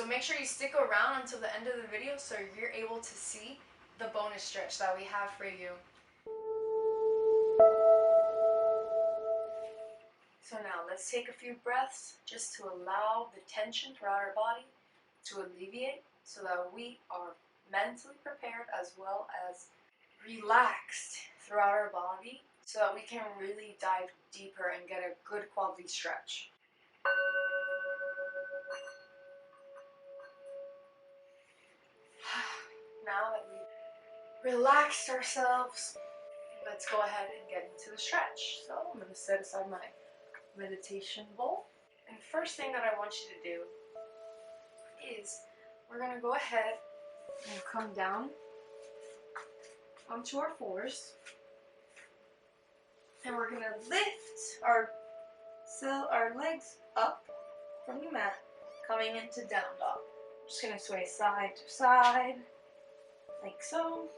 So make sure you stick around until the end of the video so you're able to see the bonus stretch that we have for you. So now let's take a few breaths just to allow the tension throughout our body to alleviate so that we are mentally prepared as well as relaxed throughout our body so that we can really dive deeper and get a good quality stretch. Now that we've relaxed ourselves, let's go ahead and get into the stretch. So I'm going to set aside my meditation bowl. And the first thing that I want you to do is we're going to go ahead and come down onto our floors. And we're going to lift our legs up from the mat, coming into down dog. I'm just going to sway side to side, like so.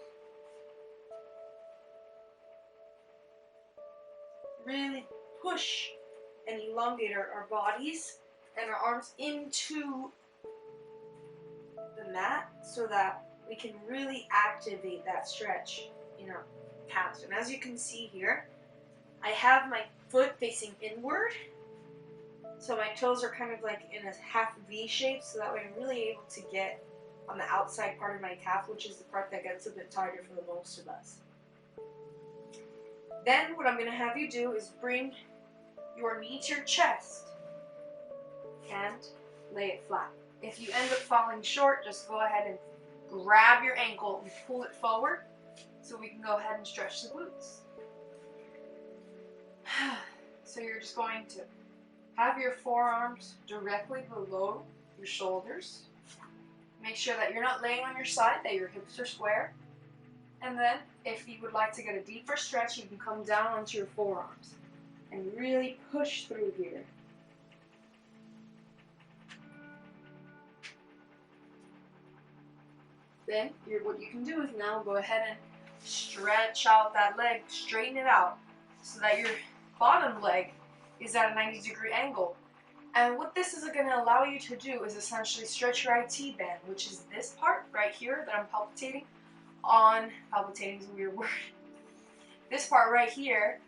Really push and elongate our bodies and our arms into the mat so that we can really activate that stretch in our calves. And as you can see here, I have my foot facing inward, so my toes are kind of like in a half V shape, so that way I'm really able to get on the outside part of my calf, which is the part that gets a bit tighter for the most of us. Then what I'm going to have you do is bring your knee to your chest and lay it flat. If you end up falling short, just go ahead and grab your ankle and pull it forward so we can go ahead and stretch the glutes. So you're just going to have your forearms directly below your shoulders. Make sure that you're not laying on your side, that your hips are square. And then, if you would like to get a deeper stretch, you can come down onto your forearms and really push through here. Then, what you can do is now go ahead and stretch out that leg, straighten it out, so that your bottom leg is at a 90-degree angle. And what this is going to allow you to do is essentially stretch your IT band, which is this part right here that I'm palpitating on. Palpitating is a weird word. This part right here,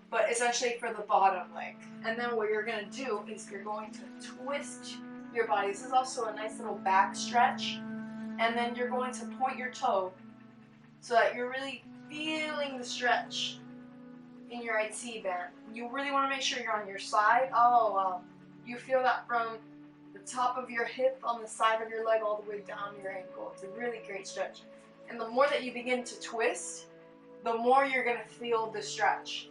but essentially for the bottom leg. And then what you're going to do is you're going to twist your body. This is also a nice little back stretch. And then you're going to point your toe so that you're really feeling the stretch in your IT band. You really want to make sure you're on your side. Oh, wow. You feel that from the top of your hip on the side of your leg all the way down your ankle. It's a really great stretch. And the more that you begin to twist, the more you're going to feel the stretch.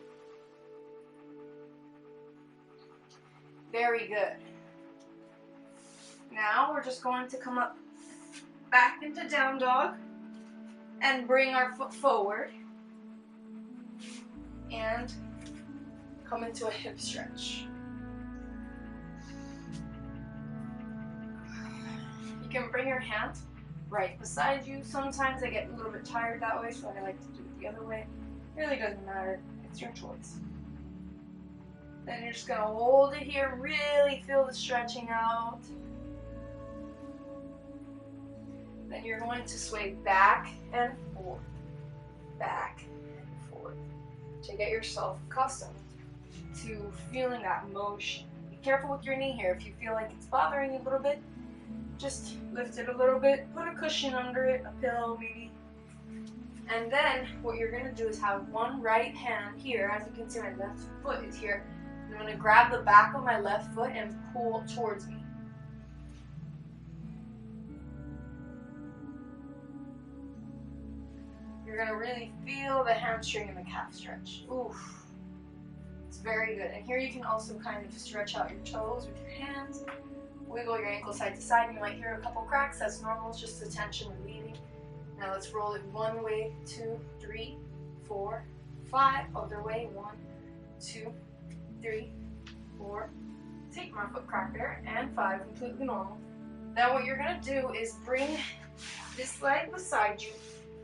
Very good. Now we're just going to come up back into down dog and bring our foot forward and come into a hip stretch. You can bring your hand right beside you. Sometimes I get a little bit tired that way, so I like to do it the other way. It really doesn't matter. It's your choice. Then you're just going to hold it here, really feel the stretching out. Then you're going to sway back and forth, back and forth, to get yourself accustomed to feeling that motion. Be careful with your knee here. If you feel like it's bothering you a little bit, just lift it a little bit, put a cushion under it, a pillow maybe. And then what you're going to do is have one right hand here. As you can see, my left foot is here. I'm going to grab the back of my left foot and pull towards me. You're going to really feel the hamstring and the calf stretch. Oof. It's very good. And here you can also kind of stretch out your toes with your hands. Wiggle your ankle side to side. You might hear a couple cracks. That's normal. It's just the tension relieving. Now let's roll it one way, 2, 3, 4, 5. Other way, 1, 2, 3, 4. Take my foot crack there. And 5. Completely normal. Then what you're going to do is bring this leg beside you.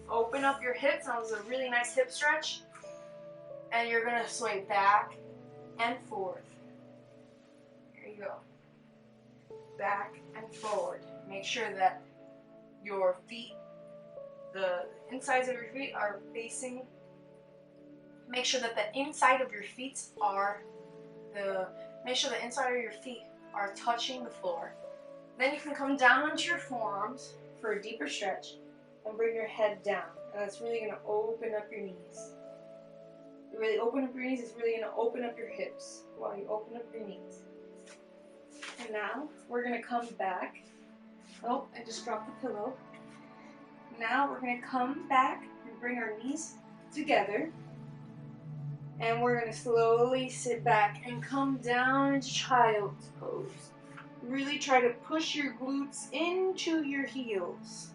Open up your hips. That was a really nice hip stretch. And you're going to sway back and forth. There you go. back and forward. Make sure that your feet, the insides of your feet are facing. Make sure that the inside of your feet are make sure the inside of your feet are touching the floor. Then you can come down onto your forearms for a deeper stretch and bring your head down. And that's really going to open up your knees. You really open up your knees, it's really going to open up your hips while you open up your knees. And now we're going to come back. Oh, I just dropped the pillow. Now we're going to come back and bring our knees together. And we're going to slowly sit back and come down into child's pose. Really try to push your glutes into your heels.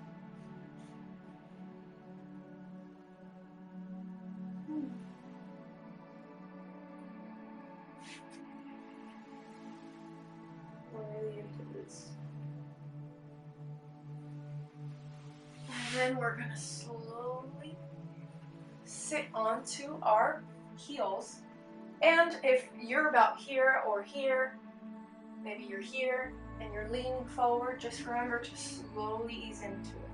Really into this. And then we're going to slowly sit onto our heels. And if you're about here or here, maybe you're here and you're leaning forward, just remember to slowly ease into it.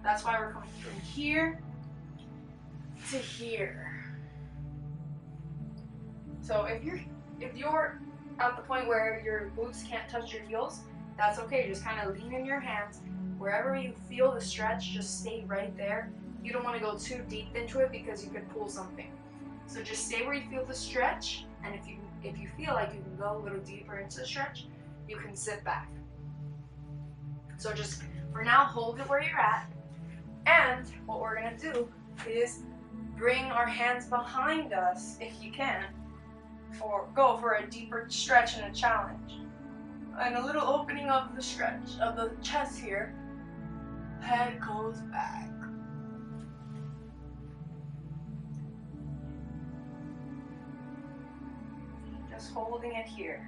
That's why we're coming from here to here. So if you're at the point where your glutes can't touch your heels, that's okay. Just kind of lean in your hands. Wherever you feel the stretch, just stay right there. You don't want to go too deep into it because you could pull something. So just stay where you feel the stretch, and if you feel like you can go a little deeper into the stretch, you can sit back. So just for now, hold it where you're at. And what we're gonna do is bring our hands behind us if you can, or go for a deeper stretch and a challenge. And a little opening of the stretch of the chest here. Head goes back. Just holding it here.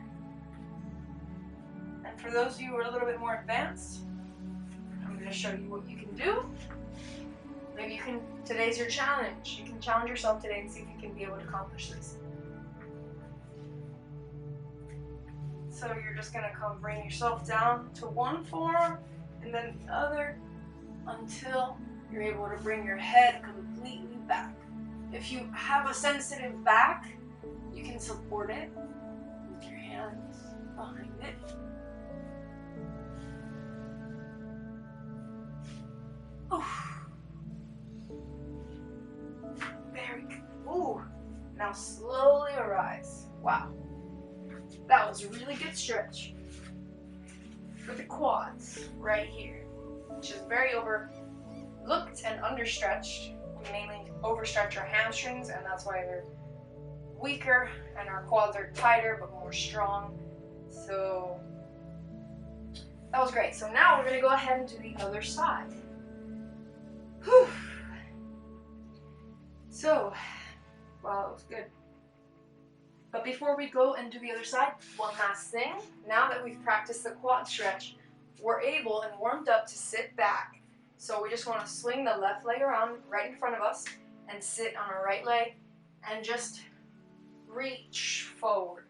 And for those of you who are a little bit more advanced, I'm going to show you what you can do. Maybe you can, today's your challenge. You can challenge yourself today and see if you can be able to accomplish this. So you're just going to bring yourself down to one forearm and then the other until you're able to bring your head completely back. If you have a sensitive back, you can support it with your hands behind it. Oof. Very good. Ooh. Now slowly arise. Wow. That was a really good stretch for the quads right here, which is very overlooked and understretched. We mainly overstretch our hamstrings, and that's why they're weaker, and our quads are tighter but more strong. So that was great. So now we're going to go ahead and do the other side. Whew. So, wow, that was good. But before we go and do the other side, one last thing. Now that we've practiced the quad stretch, we're able and warmed up to sit back. So we just want to swing the left leg around right in front of us and sit on our right leg and just reach forward.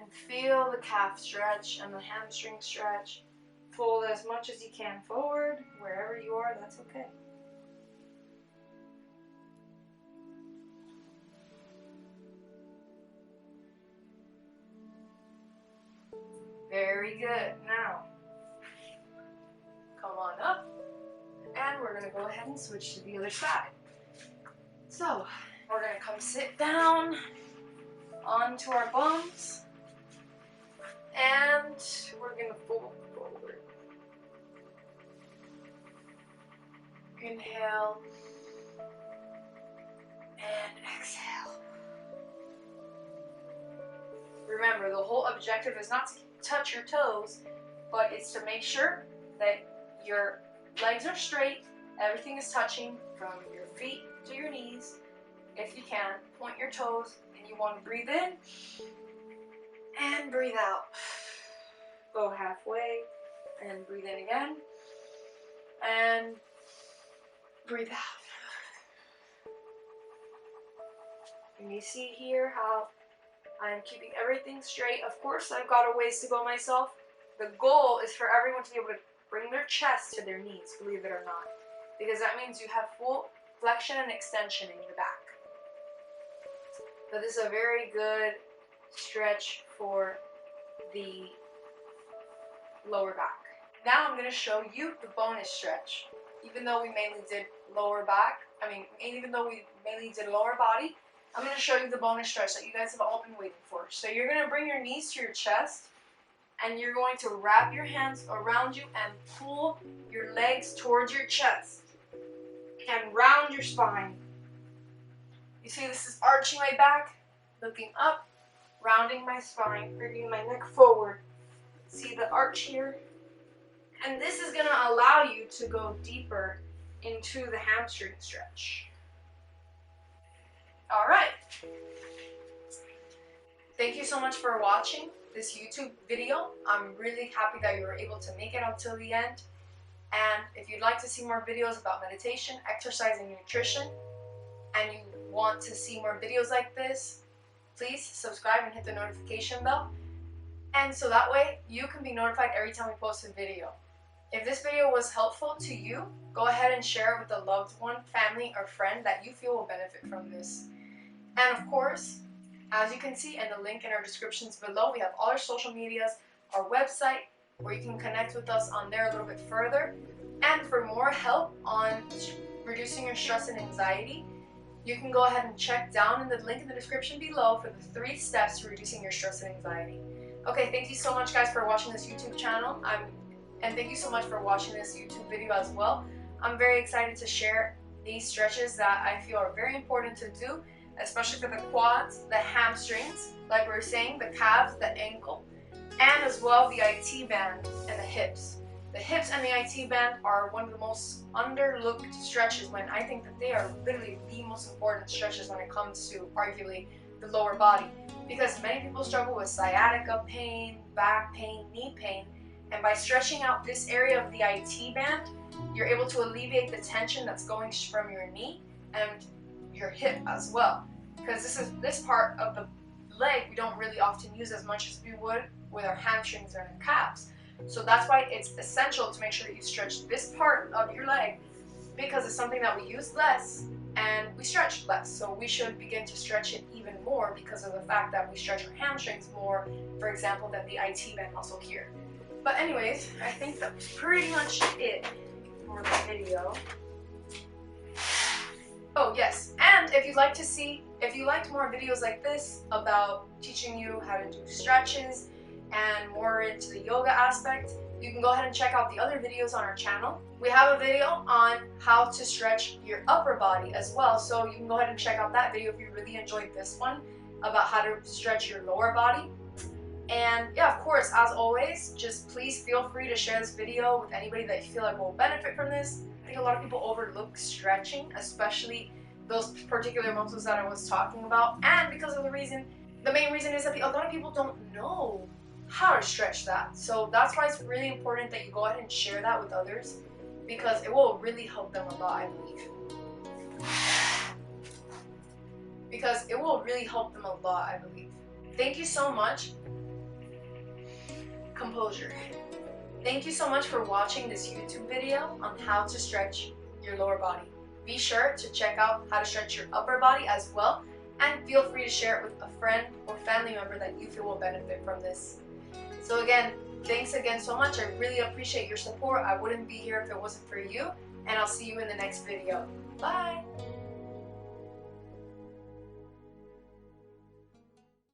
And feel the calf stretch and the hamstring stretch. Pull as much as you can forward. Wherever you are, that's okay. Very good. Now, come on up. And we're going to go ahead and switch to the other side. So, we're going to come sit down onto our bums. And we're going to fold forward. Inhale. And exhale. Remember, the whole objective is not to touch your toes, but it's to make sure that your legs are straight, everything is touching from your feet to your knees. If you can, point your toes, and you want to breathe in and breathe out. Go halfway and breathe in again and breathe out. And you see here how I'm keeping everything straight. Of course, I've got a ways to go myself. The goal is for everyone to be able to bring their chest to their knees, believe it or not. Because that means you have full flexion and extension in your back. So this is a very good stretch for the lower back. Now I'm going to show you the bonus stretch. Even though we mainly did lower back, even though we mainly did lower body, I'm going to show you the bonus stretch that you guys have all been waiting for. So you're going to bring your knees to your chest, and you're going to wrap your hands around you and pull your legs towards your chest and round your spine. You see, this is arching my back, looking up, rounding my spine, bringing my neck forward. See the arch here? And this is going to allow you to go deeper into the hamstring stretch. Alright. Thank you so much for watching this YouTube video. I'm really happy that you were able to make it until the end. And if you'd like to see more videos about meditation, exercise, and nutrition, and you want to see more videos like this, please subscribe and hit the notification bell. And so that way you can be notified every time we post a video. If this video was helpful to you, go ahead and share it with a loved one, family, or friend that you feel will benefit from this. And of course, as you can see in the link in our descriptions below, we have all our social medias, our website, where you can connect with us on there a little bit further. And for more help on reducing your stress and anxiety, you can go ahead and check down in the link in the description below for the 3 steps to reducing your stress and anxiety. Okay, thank you so much guys for watching this YouTube channel. And thank you so much for watching this YouTube video as well. I'm very excited to share these stretches that I feel are very important to do, especially for the quads, the hamstrings, like we were saying, the calves, the ankle, and as well the IT band and the hips. The hips and the IT band are one of the most underlooked stretches, when I think that they are literally the most important stretches when it comes to arguably the lower body. Because many people struggle with sciatica pain, back pain, knee pain, and by stretching out this area of the IT band, you're able to alleviate the tension that's going from your knee and your hip as well. Because this part of the leg we don't really often use as much as we would with our hamstrings and our calves. So that's why it's essential to make sure that you stretch this part of your leg, because it's something that we use less and we stretch less. So we should begin to stretch it even more because of the fact that we stretch our hamstrings more, for example, than the IT band muscle here. But anyways, I think that was pretty much it for the video. Oh yes, and if you'd like to see, if you liked more videos like this about teaching you how to do stretches and more into the yoga aspect, you can go ahead and check out the other videos on our channel. We have a video on how to stretch your upper body as well, so you can go ahead and check out that video if you really enjoyed this one about how to stretch your lower body. And yeah, of course, as always, just please feel free to share this video with anybody that you feel like will benefit from this. I think a lot of people overlook stretching, especially those particular muscles that I was talking about. And because of the main reason is that a lot of people don't know how to stretch that. So that's why it's really important that you go ahead and share that with others, because it will really help them a lot, I believe. Because it will really help them a lot, I believe. Thank you so much. Composure. Thank you so much for watching this YouTube video on how to stretch your lower body. Be sure to check out how to stretch your upper body as well, and feel free to share it with a friend or family member that you feel will benefit from this. So again, thanks again so much. I really appreciate your support. I wouldn't be here if it wasn't for you, and I'll see you in the next video. Bye!